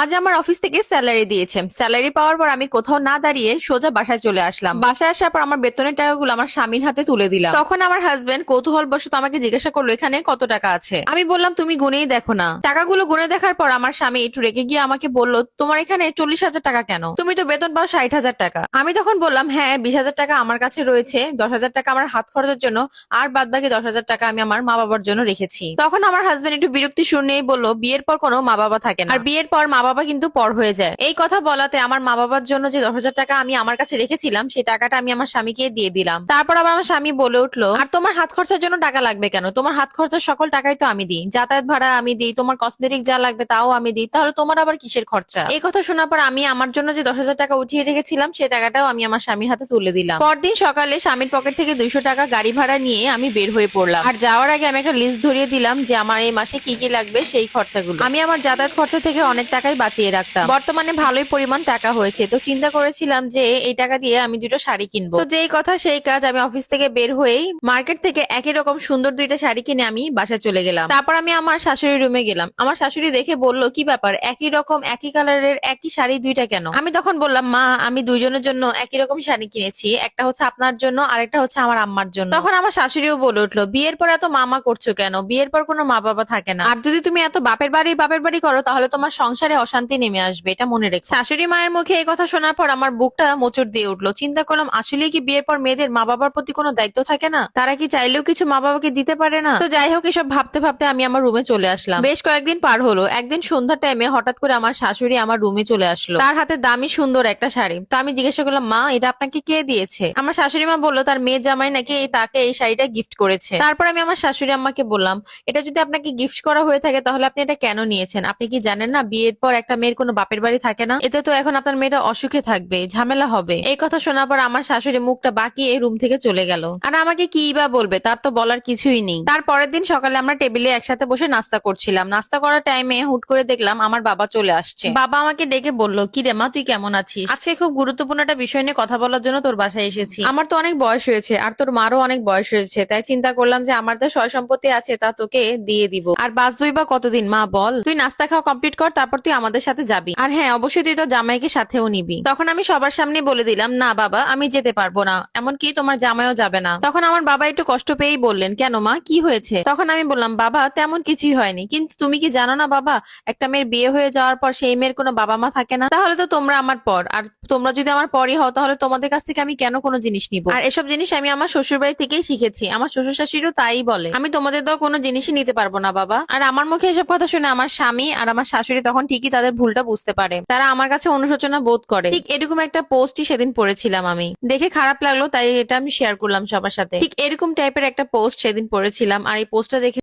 আজ আমার অফিস থেকে স্যালারি দিয়েছে। স্যালারি পাওয়ার পর আমি কোথাও না দাঁড়িয়ে সোজা বাসায় চলে আসলাম। বাসায় আসার পর আমার বেতনের টাকাগুলো আমার স্বামীর হাতে তুলে দিলাম। তখন আমার হাজবেন্ড কৌতূহল বশত আমাকে জিজ্ঞাসা করলো এখানে কত টাকা আছে। আমি বললাম তুমি গুনেই দেখো না। টাকাগুলো গুনে দেখার পর আমার স্বামী একটু রেগে গিয়ে আমাকে বললো তোমার এখানে 40,000 টাকা কেন, তুমি তো বেতন পাও 60,000 টাকা। আমি তখন বললাম হ্যাঁ 20,000 টাকা আমার কাছে রয়েছে, 10,000 টাকা আমার হাত খরচের জন্য, আর বাদ বাকি 10,000 টাকা আমি আমার মা বাবার জন্য রেখেছি। তখন আমার হাজবেন্ড একটু বিরক্তি শুনেই বললো বিয়ের পর কোনো মা বাবা থাকে না, আর বিয়ের পর মা বাবা কিন্তু পর হয়ে যায়। এই কথা বলাতে আমার মা বাবার জন্য যে 10,000 টাকা আমি আমার কাছে রেখেছিলাম সেই টাকাটা আমি আমার স্বামীকে দিয়ে দিলাম। তারপর আবার আমার স্বামী বলে উঠলো আর তোমার হাত খরচার জন্য টাকা লাগবে কেন, তোমার হাত খরচার সকল টাকাই তো আমি দিই, যাতায়াত ভাড়া আমি দিই, তোমার কসমেটিক যা লাগবে তাও আমি দিই, তাহলে তোমার আবার কিসের খরচা। এই কথা শোনার পর আমি আমার জন্য যে 10,000 টাকা উঠিয়ে রেখেছিলাম সেই টাকাটাও আমি আমার স্বামীর হাতে তুলে দিলাম। পরদিন সকালে স্বামীর পকেট থেকে 200 টাকা গাড়ি ভাড়া নিয়ে আমি বের হয়ে পড়লাম। আর যাওয়ার আগে আমি একটা লিস্ট ধরিয়ে দিলাম যে আমার এই মাসে কি কি লাগবে সেই খরচাগুলো আমি আমার যাতায়াত খরচা থেকে অনেক টাকাই বাঁচিয়ে রাখতাম। বর্তমানে ভালোই পরিমাণ টাকা হয়েছে, তো চিন্তা করেছিলাম যে এই টাকা দিয়ে আমি দুটো শাড়ি কিনবো। তো যেই কথা সেই কাজ, আমি অফিস থেকে বের হয়েই মার্কেট থেকে একই রকম সুন্দর দুইটা শাড়ি কিনে আমি বাসায় চলে গেলাম। তারপর আমি আমার শাশুড়ির রুমে গেলাম। আমার শাশুড়ি দেখে বলল কি ব্যাপার, একই রকম একই কালারের একই শাড়ি দুইটা কেন। আমি তখন বললাম মা আমি দুইজনের জন্য একই রকম শাড়ি কিনেছি, একটা হচ্ছে আপনার জন্য আর একটা হচ্ছে আমার আম্মার জন্য। তখন আমার শাশুড়িও বলে উঠলো বিয়ের পর এত মামা করছো কেন, বিয়ের পর কোনো মা বাবা থাকে না, আর যদি তুমি এত বাপের বাড়ি করো তাহলে তোমার সংসারে অশান্তি নেমে আসবে, এটা মনে রেখো। শাশুড়ি মায়ের মুখে এই কথা শোনার পর আমার বুকটা মোচড় দিয়ে উঠলো। চিন্তা করলাম আসলে কি বিয়ের পর মেয়েদের মা বাবার প্রতি কোনো দায়িত্ব থাকে না, তারা কি চাইলেও কিছু মা বাবাকে দিতে পারে না। তো যাই হোক এসব ভাবতে ভাবতে আমি আমার রুমে চলে আসলাম। বেশ কয়েকদিন পার হলো। একদিন সন্ধ্যার টাইমে হঠাৎ করে আমার শাশুড়ি আমার রুমে চলে আসলো, তার হাতে দামি সুন্দর একটা শাড়ি। তো আমি জিজ্ঞাসা করলাম মা এটা আপনাকে কে দিয়েছে। আমার শাশুড়ি মা বললো তার মেয়ে জামাই নাকি তাকে এই শাড়িটা গিফট করেছে। তারপর আমি আমার শাশুড়ি আম্মাকে বললাম এটা যদি আপনাকে গিফট করা হয়ে থাকে তাহলে আপনি এটা কেন নিয়েছেন, আপনি কি জানেন না বিয়ের পর একটা মেয়ের কোনো বাপের বাড়ি থাকে না, এতে তো এখন আপনার মেয়েটা অসুখে থাকবে, ঝামেলা হবে। এই কথা শোনার পর আমার শাশুড়ি মুখটা বাঁকিয়ে রুম থেকে চলে গেল। আর আমাকে কি বা বলবে তার তো বলার কিছুই নেই। তার পরের দিন সকালে আমরা টেবিলে একসাথে বসে নাস্তা করছিলাম। নাস্তা করার টাইমে হুট করে দেখলাম আমার বাবা চলে আসছে। বাবা আমাকে ডেকে বলল কি রে মা তুই কেমন আছিস, আজকে খুব গুরুত্বপূর্ণ একটা বিষয় নিয়ে কথা বলার জন্য তোর বাসায় এসেছি। আমার তো অনেক বয়স হয়েছে আর তোর মারও অনেক বয়স হয়েছে, তাই চিন্তা করলাম যে আমার যা সয় সম্পত্তি আছে তা তোকে দিয়ে দিব, আর বাঁচবই বা কতদিন মা বল, তুই নাস্তা খাওয়া কমপ্লিট কর তারপর তুই আমাদের সাথে যাবি, আর হ্যাঁ অবশ্যই তুই তো জামাইকে সাথেও নিবি। তখন আমি সবার সামনে বলে দিলাম না বাবা আমি যেতে পারবো না, এমনকি তোমার জামাইও যাবে না। তখন আমার বাবা একটু কষ্ট পেয়েই বললেন কেন মা কি হয়েছে। তখন আমি বললাম বাবা তেমন কিছুই হয়নি, কিন্তু তুমি কি জানো না বাবা একটা মেয়ের বিয়ে হয়ে যাওয়ার পর সেই মেয়ের কোনো বাবা মা থাকে না, তাহলে তো তোমরা আমার পর, আর তোমরা যদি আমার পরই হও তাহলে তোমাদের কাছ থেকে আমি কেন কোনো জিনিস নিব। আর এসব জিনিস আমি আমার শ্বশুর বাড়ি থেকেই শিখেছি, আমার শ্বশুর শাশুড়িও তাই বলে, আমি তোমাদের তো কোনো জিনিসই নিতে পারবো না বাবা। আর আমার মুখে এসব কথা শুনে আমার স্বামী আর আমার শাশুড়ি তখন ঠিকই তাদের ভুলটা বুঝতে পারে, তারা আমার কাছে অনুশোচনা বোধ করে। ঠিক এরকম একটা পোস্টই সেদিন পড়েছিলাম, আমি দেখে খারাপ লাগলো তাই এটা আমি শেয়ার করলাম সবার সাথে। ঠিক এরকম টাইপের একটা পোস্ট সেদিন পড়েছিলাম, আর এই পোস্টটা দেখে